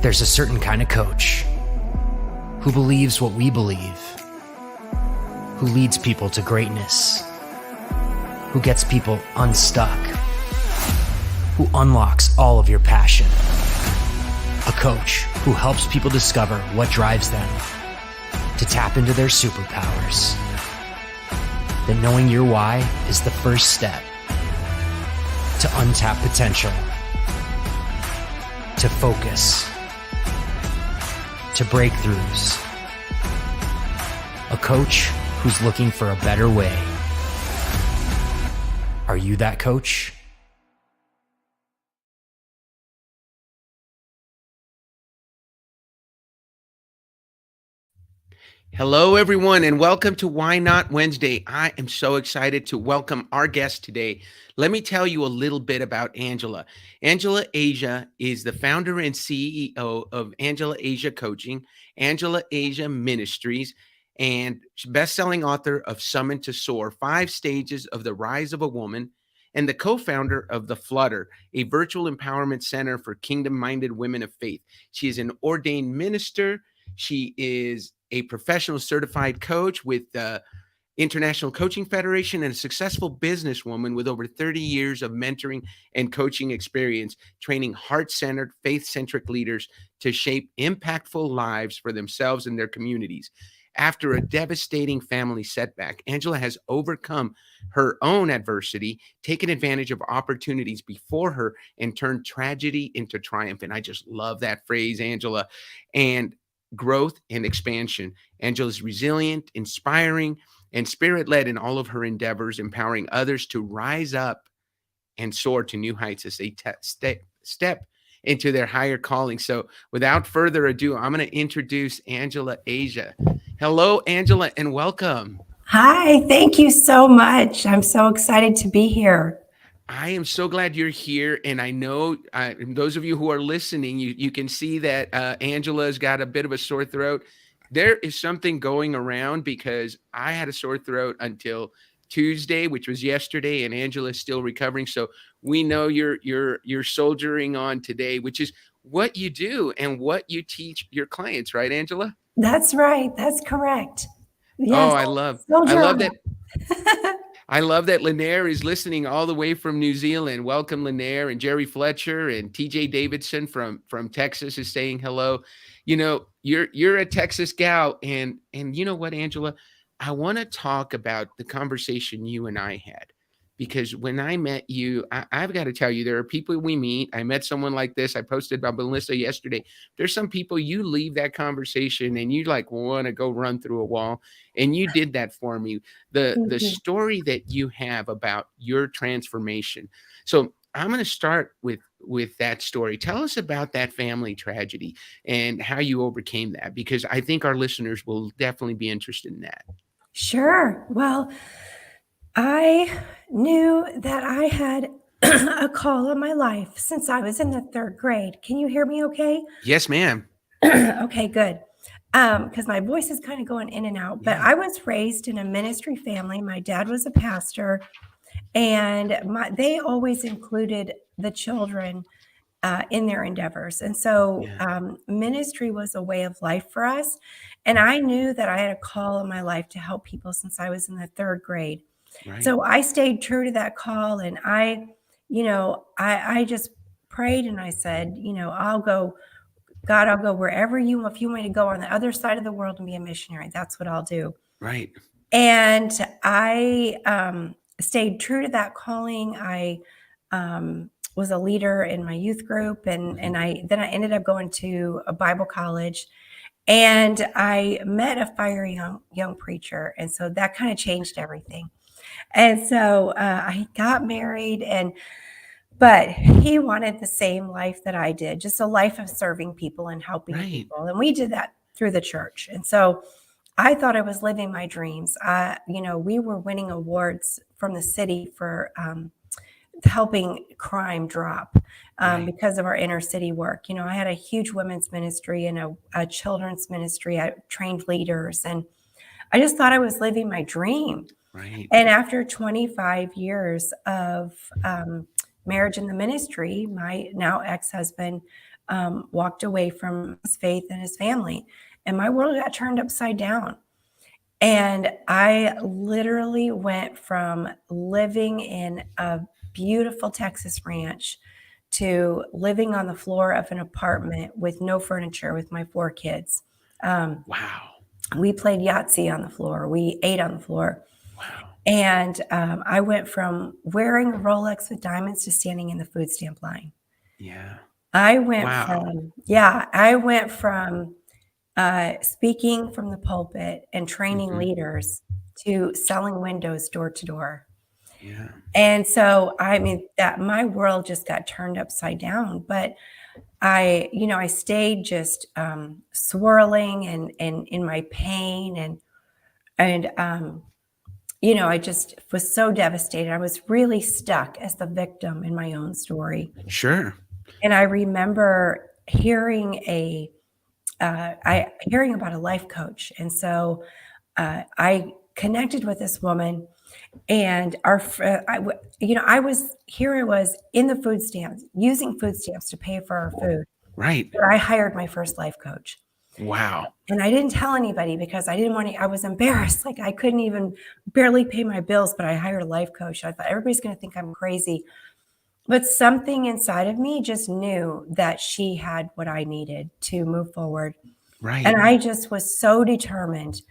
There's a certain kind of coach who believes what we believe, who leads people to greatness, who gets people unstuck, who unlocks all of your passion. A coach who helps people discover what drives them, to tap into their superpowers. That knowing your why is the first step to untap potential, to focus, to breakthroughs. A coach who's looking for a better way. Are you that coach? Hello, everyone, and welcome to Why Not Wednesday. I am so excited to welcome our guest today. Let me tell you a little bit about Angela. Angela Asia is the founder and CEO of Angela Asia Coaching, Angela Asia Ministries, and best-selling author of Summon to Soar, 5 Stages of the Rise of a Woman, and the co-founder of The Flutter, a virtual empowerment center for kingdom-minded women of faith. She is an ordained minister. She is a professional certified coach with the International Coaching Federation and a successful businesswoman with over 30 years of mentoring and coaching experience, training heart-centered, faith-centric leaders to shape impactful lives for themselves and their communities. After a devastating family setback, Angela has overcome her own adversity, taken advantage of opportunities before her, and turned tragedy into triumph. And I just love that phrase, Angela. And growth and expansion. Angela's resilient, inspiring, and spirit-led in all of her endeavors, empowering others to rise up and soar to new heights as they step into their higher calling. So without further ado, I'm going to introduce Angela Asia. Hello, Angela, and welcome. Hi, thank you so much. I'm so excited to be here. I am so glad you're here, and I know those of you who are listening, you can see that Angela's got a bit of a sore throat. There is something going around because I had a sore throat until Tuesday, which was yesterday, and Angela's still recovering. So we know you're soldiering on today, which is what you do and what you teach your clients, right, Angela? That's right. That's correct. Oh, Yes. I love that. I love that Lanier is listening all the way from New Zealand. Welcome, Lanier, and Jerry Fletcher and TJ Davidson from Texas is saying hello. You know, you're a Texas gal, and you know what, Angela? I want to talk about the conversation you and I had. Because when I met you, I've got to tell you, there are people we meet. I met someone like this. I posted about Melissa yesterday. There's some people you leave that conversation and you like want to go run through a wall. And you did that for me. The story that you have about your transformation. So I'm going to start with that story. Tell us about that family tragedy and how you overcame that, because I think our listeners will definitely be interested in that. Sure. Well, I knew that I had a call in my life since I was in the 3rd grade. Can you hear me okay? Yes, ma'am. Okay, good. Because my voice is kind of going in and out. But I was raised in a ministry family. My dad was a pastor, and they always included the children in their endeavors. And so ministry was a way of life for us. And I knew that I had a call in my life to help people since I was in the 3rd grade. Right. So I stayed true to that call, and I just prayed and I said, I'll go, God, I'll go wherever if you want me to go on the other side of the world and be a missionary, that's what I'll do. Right. And I stayed true to that calling. I was a leader in my youth group, and I ended up going to a Bible college. And I met a fiery young preacher. And so that kind of changed everything. And so I got married, but he wanted the same life that I did, just a life of serving people and helping people. And we did that through the church. And so I thought I was living my dreams. We were winning awards from the city for helping crime drop because of our inner city work. I had a huge women's ministry and a children's ministry. I trained leaders, and I just thought I was living my dream. Right. And after 25 years of marriage and the ministry, my now ex-husband walked away from his faith and his family, and my world got turned upside down. And I literally went from living in a beautiful Texas ranch to living on the floor of an apartment with no furniture with my 4 kids. Wow. We played Yahtzee on the floor. We ate on the floor. Wow. And I went from wearing a Rolex with diamonds to standing in the food stamp line. Yeah. I went Wow. from speaking from the pulpit and training leaders to selling windows door to door. Yeah. And so, I mean, that my world just got turned upside down, but I stayed just swirling and in my pain and I just was so devastated. I was really stuck as the victim in my own story. Sure. And I remember hearing hearing about a life coach. And so I connected with this woman, and I was in the food stamps, using food stamps to pay for our food. Right. But I hired my first life coach. Wow. And I didn't tell anybody because I didn't want to, I was embarrassed. Like I couldn't even barely pay my bills, but I hired a life coach. I thought everybody's going to think I'm crazy. But something inside of me just knew that she had what I needed to move forward. Right. And I just was so determined.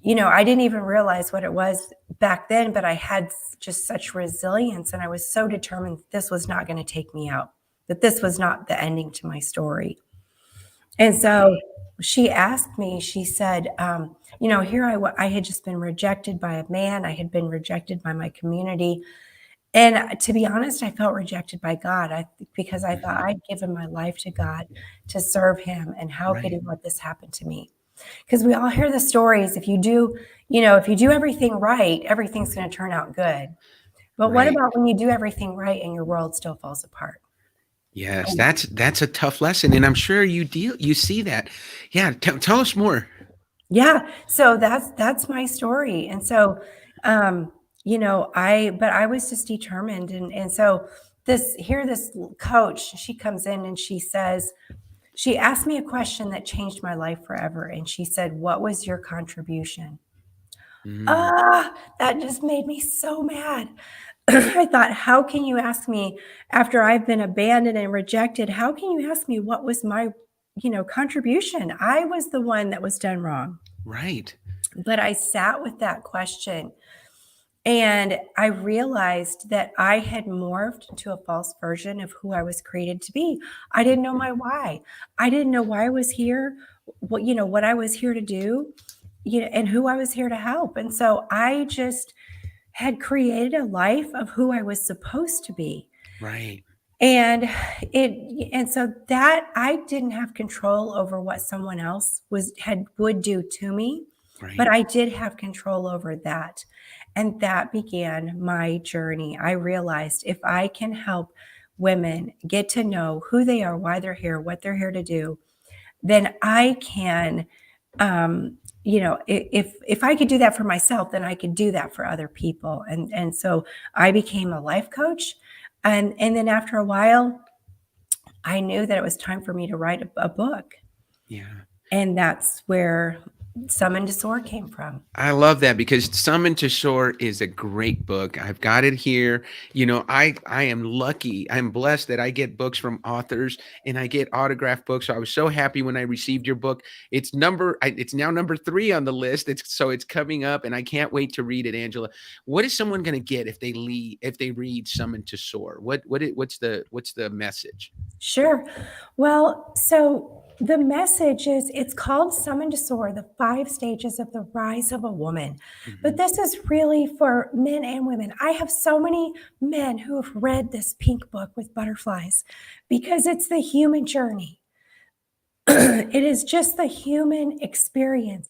I didn't even realize what it was back then, but I had just such resilience. And I was so determined that this was not going to take me out, that this was not the ending to my story. And so she asked me, she said, here I had just been rejected by a man. I had been rejected by my community. And to be honest, I felt rejected by God because I thought I'd given my life to God to serve him. And how could he let this happen to me? Because we all hear the stories. If you do everything right, everything's going to turn out good. But what about when you do everything right and your world still falls apart? Yes, that's a tough lesson, and I'm sure you see that. Yeah, tell us more. Yeah, so that's my story, and so I was just determined, and so this coach, she comes in and she says, she asked me a question that changed my life forever, and she said, "What was your contribution?" Mm, That just made me so mad. I thought, how can you ask me after I've been abandoned and rejected? How can you ask me what was my, contribution? I was the one that was done wrong. right. But I sat with that question and I realized that I had morphed into a false version of who I was created to be. I didn't know my why. I didn't know why I was here, what I was here to do, and who I was here to help. And so I just had created a life of who I was supposed to be. Right. And so that I didn't have control over what someone else would do to me, Right. but I did have control over that. And that began my journey. I realized if I can help women get to know who they are, why they're here, what they're here to do, then I can, if I could do that for myself, then I could do that for other people. And so I became a life coach. And then after a while, I knew that it was time for me to write a book. Yeah. And that's where Summoned to Soar came from. I love that because Summoned to Soar is a great book. I've got it here. I am lucky. I'm blessed that I get books from authors and I get autographed books. So I was so happy when I received your book. It's now number 3 on the list. It's coming up and I can't wait to read it, Angela. What is someone going to get if they read Summoned to Soar? What's the message? Sure. Well, so the message is, it's called Summoned to Soar, the 5 stages of the rise of a woman. But this is really for men and women. I have so many men who have read this pink book with butterflies because it's the human journey. It is just the human experience.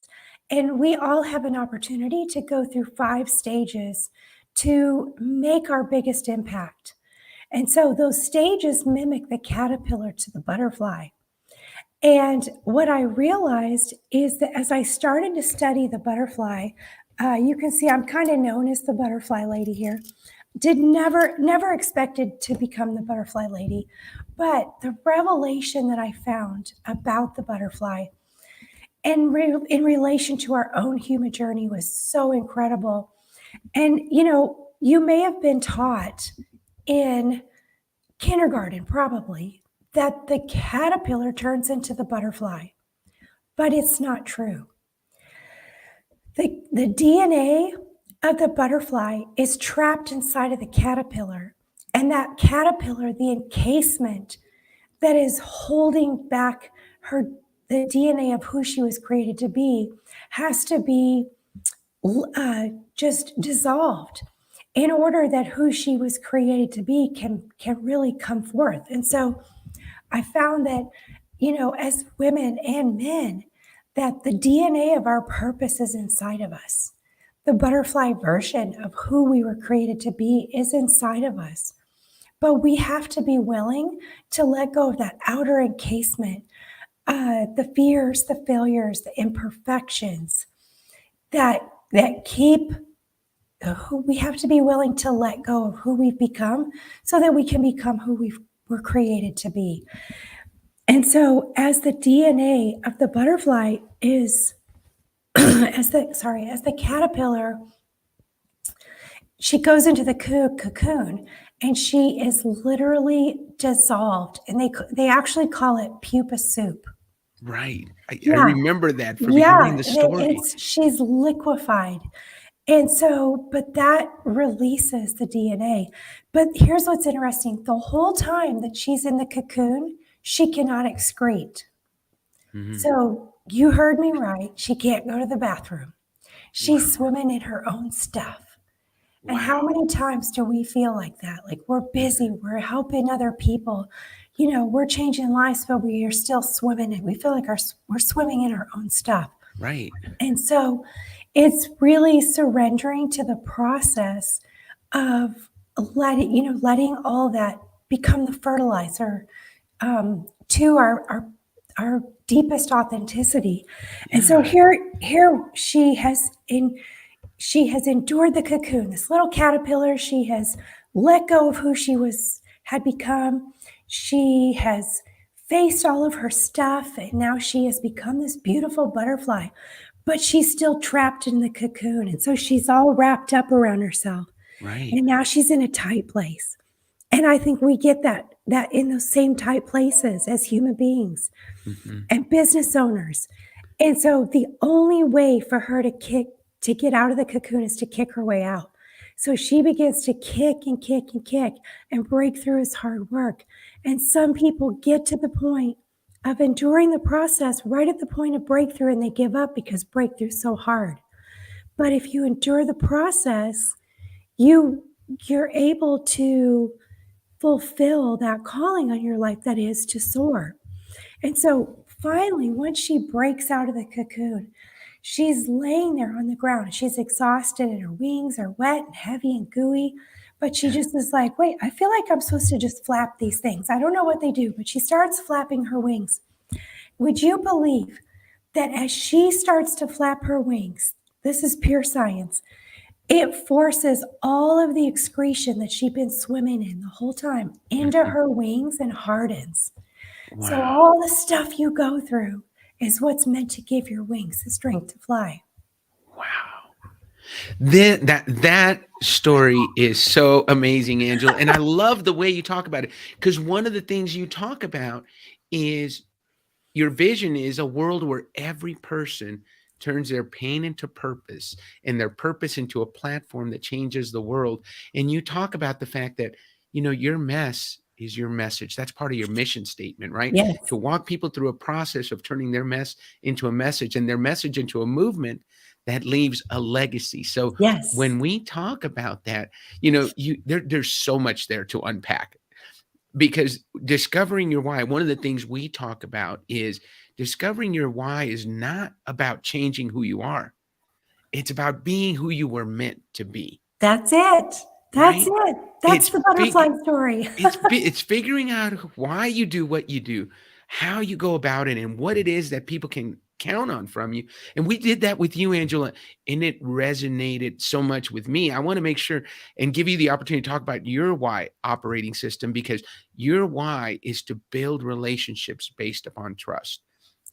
And we all have an opportunity to go through 5 stages to make our biggest impact. And so those stages mimic the caterpillar to the butterfly. And what I realized is that as I started to study the butterfly, you can see I'm kind of known as the butterfly lady here. never expected to become the butterfly lady. But the revelation that I found about the butterfly and in relation to our own human journey was so incredible. And, you may have been taught in kindergarten, probably, that the caterpillar turns into the butterfly, but it's not true. The DNA of the butterfly is trapped inside of the caterpillar, and that caterpillar, the encasement that is holding back the DNA of who she was created to be, has to be just dissolved in order that who she was created to be can really come forth. And so I found that, as women and men, that the DNA of our purpose is inside of us. The butterfly version of who we were created to be is inside of us. But we have to be willing to let go of that outer encasement, the fears, the failures, the imperfections that keep who we have to be willing to let go of who we've become so that we can become who we're created to be. And so as the DNA of the butterfly is, as the caterpillar, she goes into the cocoon and she is literally dissolved. And they actually call it pupa soup. Right. I Yeah. remember that from Yeah, hearing the story. she's liquefied. And so, but that releases the DNA. But here's what's interesting. The whole time that she's in the cocoon, she cannot excrete. Mhm. So you heard me right. She can't go to the bathroom. She's swimming in her own stuff. And how Wow. many times do we feel like that? Like we're busy, we're helping other people, we're changing lives, but we are still swimming and we feel like we're swimming in our own stuff. Right. And so it's really surrendering to the process of letting all that become the fertilizer to our deepest authenticity. And so Yeah. here she has endured the cocoon, this little caterpillar. She has let go of who she had become. She has faced all of her stuff, and now she has become this beautiful butterfly, but she's still trapped in the cocoon. And so she's all wrapped up around herself. Right. And now she's in a tight place. And I think we get that in those same tight places as human beings Mhm. and business owners. And so the only way for her to get out of the cocoon is to kick her way out. So she begins to kick and kick and kick, and breakthrough is hard work. And some people get to the point of enduring the process right at the point of breakthrough, and they give up because breakthrough is so hard. But if you endure the process, you're able to fulfill that calling on your life, that is to soar. And so finally, once she breaks out of the cocoon, she's laying there on the ground. She's exhausted and her wings are wet and heavy and gooey. But she just is like, wait, I feel like I'm supposed to just flap these things. I don't know what they do, but she starts flapping her wings. Would you believe that as she starts to flap her wings, this is pure science, it forces all of the excretion that she'd been swimming in the whole time into Mhm. her wings and hardens. So Wow. all the stuff you go through is what's meant to give your wings the strength to fly. Wow. Then that story is so amazing, Angela. And I love the way you talk about it, because one of the things you talk about is your vision is a world where every person turns their pain into purpose and their purpose into a platform that changes the world. And you talk about the fact that, your mess is your message. That's part of your mission statement, right? Yes. To walk people through a process of turning their mess into a message and their message into a movement that leaves a legacy. So Yes. when we talk about that, there's so much there to unpack, because discovering your why, one of the things we talk about is discovering your why is not about changing who you are. It's about being who you were meant to be, That's it. That's right? it. That's It's the butterfly story. it's figuring out why you do what you do, how you go about it, and what it is that people can count on from you. And we did that with you, Angela, and it resonated so much with me. I want to make sure and give you the opportunity to talk about your why operating system, because your why is to build relationships based upon trust.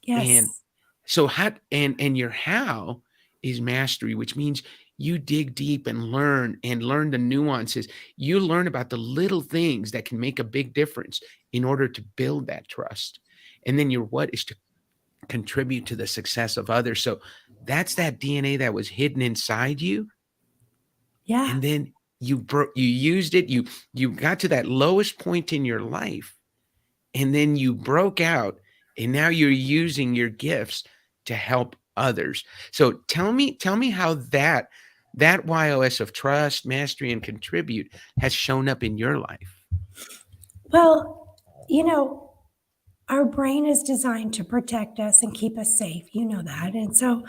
And Yes. so and your how is mastery, which means you dig deep and learn the nuances. You learn about the little things that can make a big difference in order to build that trust. And then your what is to contribute to the success of others. So that's that DNA that was hidden inside you. Yeah. And then you used it, you got to that lowest point in your life, and then you broke out, and now you're using your gifts to help others. So tell me how that YOS of trust, mastery, and contribute has shown up in your life. Well, you know, our brain is designed to protect us and keep us safe. You know that. And so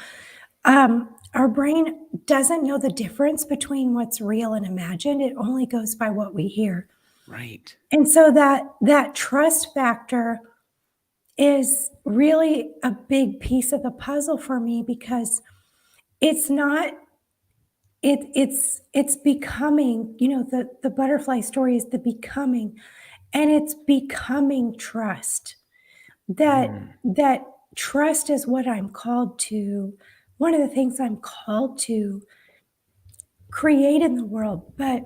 our brain doesn't know the difference between what's real and imagined. It only goes by what we hear. Right. And so that trust factor is really a big piece of the puzzle for me, because it's not it's becoming, the butterfly story is the becoming, and it's becoming trust. That Mm, that trust is what I'm called to, one of the things I'm called to create in the world. But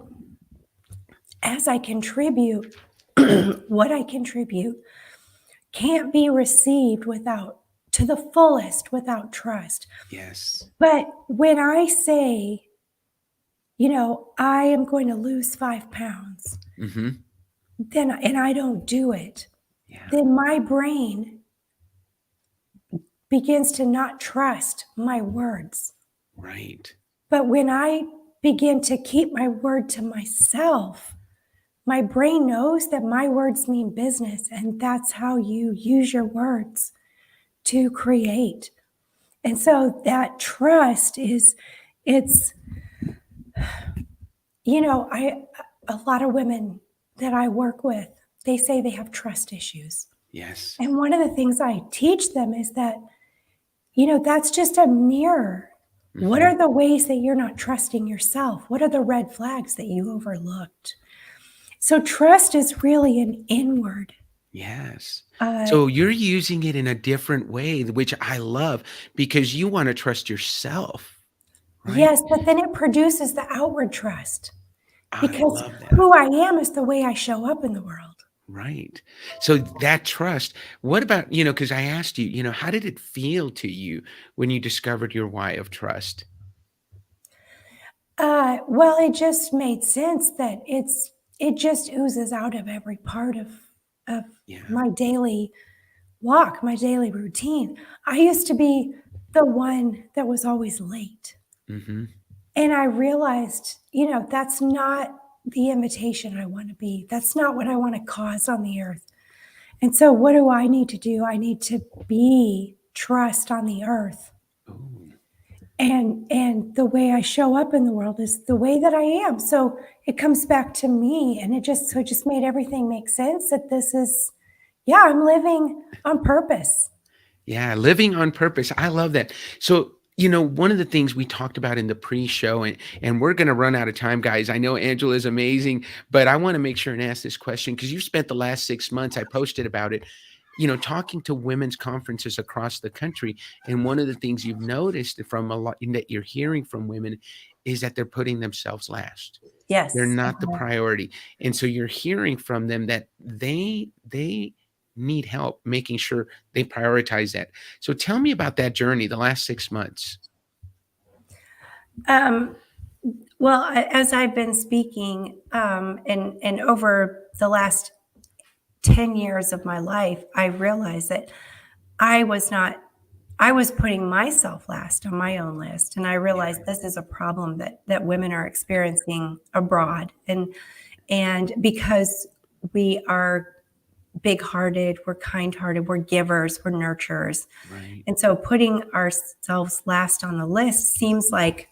as I contribute, what I contribute can't be received without, to the fullest, without trust. yes. But when I say, I am going to lose 5 pounds, Hmm. then, and I don't do it, Yeah. then my brain begins to not trust my words. Right. But when I begin to keep my word to myself, my brain knows that my words mean business, and that's how you use your words to create. And so that trust is, it's, I, a lot of women that I work with, they say they have trust issues. Yes. And one of the things I teach them is that, that's just a mirror. What Hmm. are the ways that you're not trusting yourself? What are the red flags that you overlooked? So trust is really an inward. Yes. Uh, So you're using it in a different way, which I love, because you want to trust yourself, right? yes, but then it produces the outward trust, I because love that. who I am is the way I show up in the world. Right. So that trust, what about, because I asked you, how did it feel to you when you discovered your why of trust? Well, it just made sense that it just oozes out of every part of Yeah. my daily walk, my daily routine. I used to be the one that was always late. Hmm. And I realized, that's not the invitation I want to be. That's not what I want to cause on the earth. And so what do I need to do? I need to be trust on the earth. Oh, And the way I show up in the world is the way that I am. So it comes back to me, and it just made everything make sense, that this is, yeah, I'm living on purpose. yeah. Living on purpose. I love that. So, one of the things we talked about in the pre-show, and we're going to run out of time, guys. I know Angela is amazing, but I want to make sure and ask this question, because you spent the last 6 months, I posted about it, talking to women's conferences across the country. And one of the things you've noticed from a lot that you're hearing from women is that they're putting themselves last. They're Yes. not the priority. And so you're hearing from them that they need help making sure they prioritize that. So tell me about that journey, the last 6 months. Um, well, as I've been speaking, and over the last 10 years of my life, I realized that I was not, I was putting myself last on my own list. And I Yeah. realized this is a problem that women are experiencing abroad. And because we are big hearted, we're kind hearted, we're givers, we're nurturers. Right. And so putting ourselves last on the list seems like,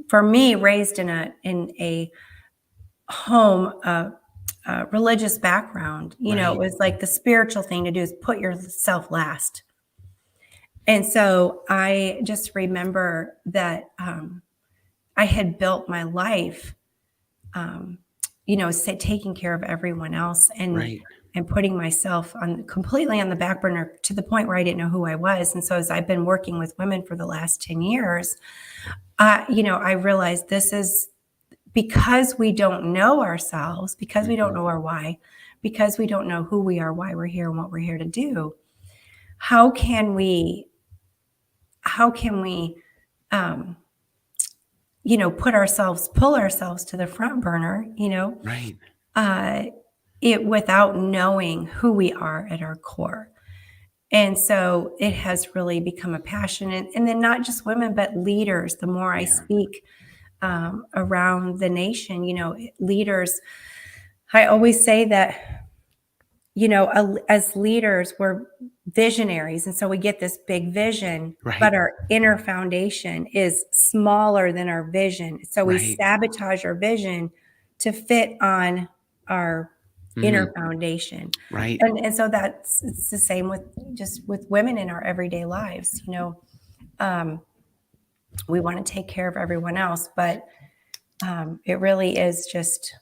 for me, raised in a home, religious background, it Right. was like the spiritual thing to do is put yourself last. And so I just remember that I had built my life, taking care of everyone else Right. and putting myself on completely on the back burner to the point where I didn't know who I was. And so as I've been working with women for the last 10 years, I realized this is because we don't know ourselves, because we don't Mhm. know our why, because we don't know who we are, why we're here, and what we're here to do. How can we, how can we, um, pull ourselves to the front burner, Right. uh, it without knowing who we are at our core. And so it has really become a passion. And then not just women, but leaders. The more I Yeah. speak around the nation, leaders, I always say that, as leaders, we're visionaries. And so we get this big vision, but Right. our inner foundation is smaller than our vision. So we Right. sabotage our vision to fit on our inner Mhm. foundation. Right. And so it's the same with women in our everyday lives. Um, we want to take care of everyone else, but it really is just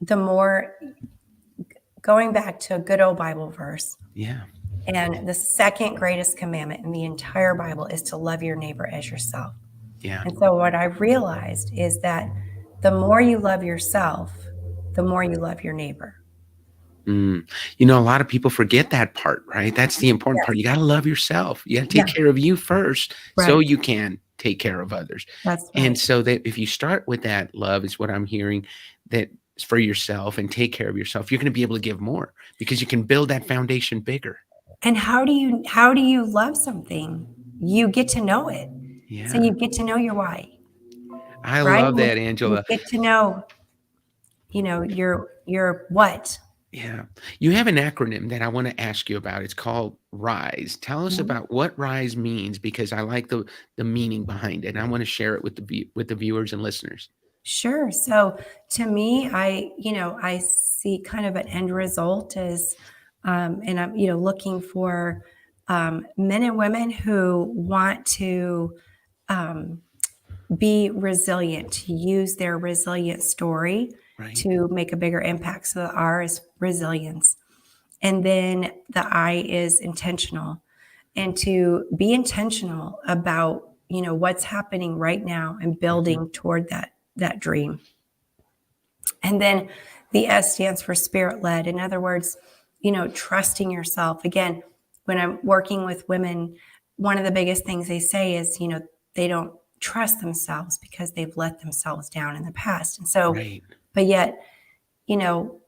the more going back to a good old Bible verse. Yeah. And the second greatest commandment in the entire Bible is to love your neighbor as yourself. Yeah. And so what I realized is that the more you love yourself, the more you love your neighbor. Mm. You know, a lot of people forget that part, right? That's the important Yes. part. You got to love yourself. You got to take Yeah. care of you first so Right. you can take care of others. That's And right. so that if you start with that love is what I'm hearing, that is for yourself and take care of yourself, you're going to be able to give more because you can build that foundation bigger. And how do you love something? You get to know it. So Yeah. you get to know your why, I right? love that, You Angela. get to know, your what. Yeah. You have an acronym that I want to ask you about. It's called RISE. Tell us about what RISE means because I like the meaning behind it. And I want to share it with with the viewers and listeners. Sure. So to me, I see kind of an end result as, and I'm, looking for men and women who want to um, be resilient, to use their resilient story Right. to make a bigger impact. So the R is resilience. And then the I is intentional, and to be intentional about, what's happening right now and Mhm. building toward that dream. And then the S stands for spirit led. In other words, trusting yourself. Again, when I'm working with women, one of the biggest things they say is, they don't trust themselves because they've let themselves down in the past. And so, Right. but yet, you know,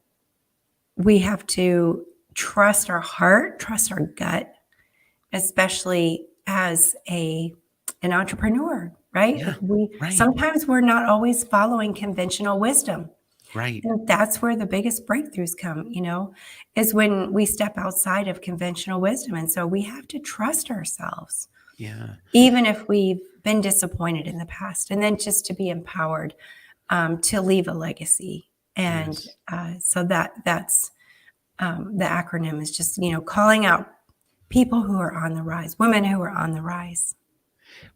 we have to trust our heart, trust our gut, especially as an entrepreneur, right? Yeah. We Right. sometimes we're not always following conventional wisdom. Right. And that's where the biggest breakthroughs come, is when we step outside of conventional wisdom. And so we have to trust ourselves, Yeah. even if we've been disappointed in the past, and then just to be empowered to leave a legacy. And Yes. so that's the acronym is just, calling out people who are on the rise, women who are on the rise.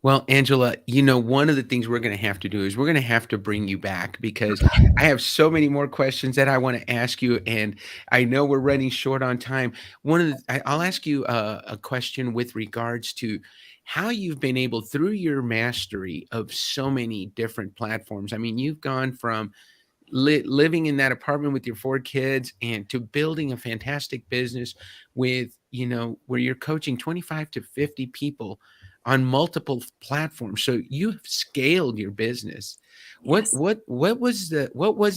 Well, Angela, one of the things we're going to have to do is we're going to have to bring you back because I have so many more questions that I want to ask you, and I know we're running short on time. I'll ask you a question with regards to how you've been able, through your mastery of so many different platforms. I mean, you've gone from living in that apartment with your 4 kids and to building a fantastic business with where you're coaching 25 to 50 people on multiple platforms, so you've scaled your business. Yes. What was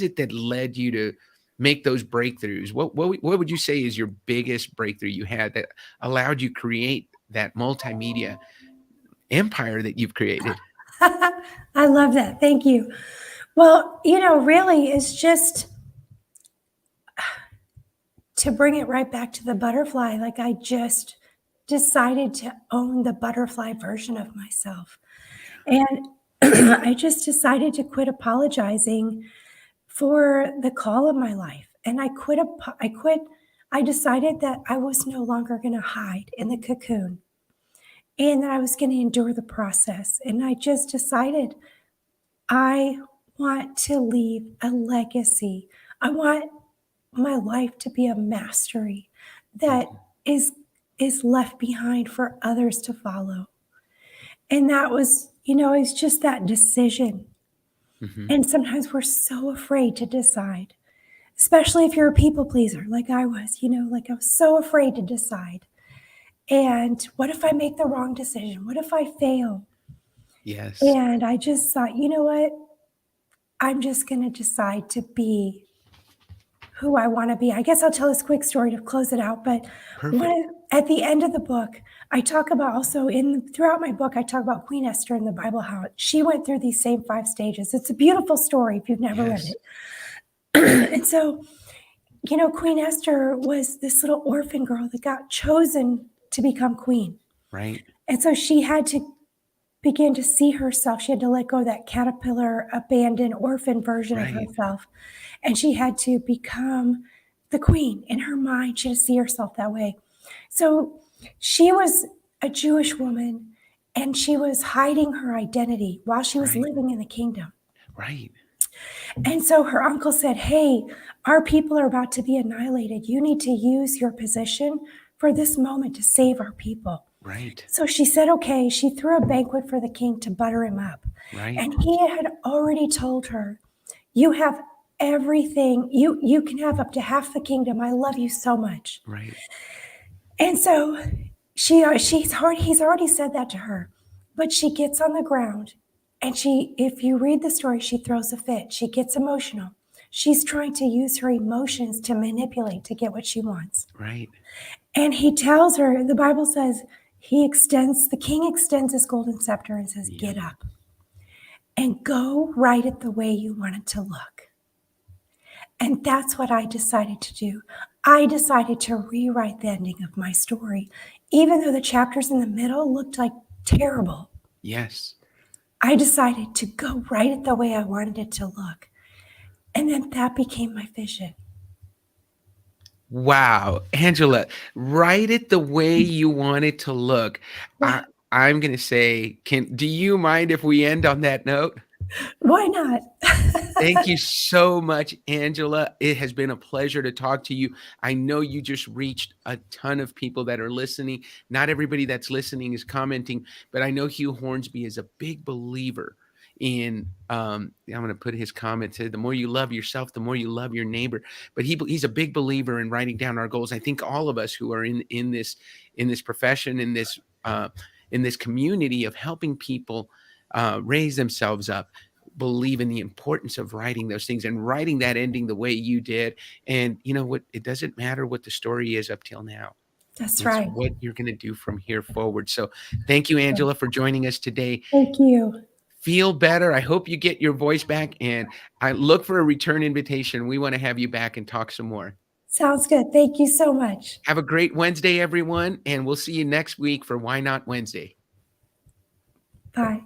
it that led you to make those breakthroughs? What would you say is your biggest breakthrough you had that allowed you create that multimedia empire that you've created? I love that. Thank you. Well, really, it's just to bring it right back to the butterfly. Like I just decided to own the butterfly version of myself. And I just decided to quit apologizing for the call of my life. And I decided that I was no longer going to hide in the cocoon. and that I was going to endure the process. And I just decided I want to leave a legacy. I want my life to be a mastery that Mhm. is left behind for others to follow. And that was, it's just that decision. Mhm. And sometimes we're so afraid to decide, especially if you're a people pleaser like I was, like I was so afraid to decide. And what if I make the wrong decision? What if I fail? Yes. And I just thought, you know what? I'm just going to decide to be who I want to be. I guess I'll tell this quick story to close it out. But Perfect. at the end of the book, I talk about also throughout my book, I talk about Queen Esther in the Bible, how she went through these same 5 stages. It's a beautiful story if you've never read Yes. it. And so, Queen Esther was this little orphan girl that got chosen to become queen. Right. And so she had to begin to see herself. She had to let go of that caterpillar, abandoned, orphan version of Right. herself. And she had to become the queen in her mind. She had to see herself that way. So she was a Jewish woman and she was hiding her identity while she was Right. living in the kingdom. Right. And so her uncle said, "Hey, our people are about to be annihilated. You need to use your position for this moment to save our people." Right. So she said, okay, she threw a banquet for the king to butter him up. Right. And he had already told her, you have everything. You can have up to half the kingdom. I love you so much. Right. And so he's already said that to her. But she gets on the ground and if you read the story, she throws a fit. She gets emotional. She's trying to use her emotions to manipulate to get what she wants. Right. And he tells her, the Bible says, the king extends his golden scepter and says, Yeah. get up and go write it the way you want it to look. And that's what I decided to do. I decided to rewrite the ending of my story, even though the chapters in the middle looked like terrible. Yes. I decided to go write it the way I wanted it to look. And then that became my vision. Wow, Angela, write it the way you want it to look. Wow. I'm gonna say, do you mind if we end on that note? Why not? Thank you so much, Angela. It has been a pleasure to talk to you. I know you just reached a ton of people that are listening. Not everybody that's listening is commenting, but I know Hugh Hornsby is a big believer in I'm going to put his comment, said the more you love yourself, the more you love your neighbor. But he's a big believer in writing down our goals. I think all of us who are in this profession, in this community of helping people raise themselves up, believe in the importance of writing those things and writing that ending the way you did. And you know what? It doesn't matter what the story is up till now. That's It's right. what you're going to do from here forward. So thank you, Angela, for joining us today. Thank you. Feel better. I hope you get your voice back, and I look for a return invitation. We want to have you back and talk some more. Sounds good. Thank you so much. Have a great Wednesday, everyone, and we'll see you next week for Why Not Wednesday. Bye.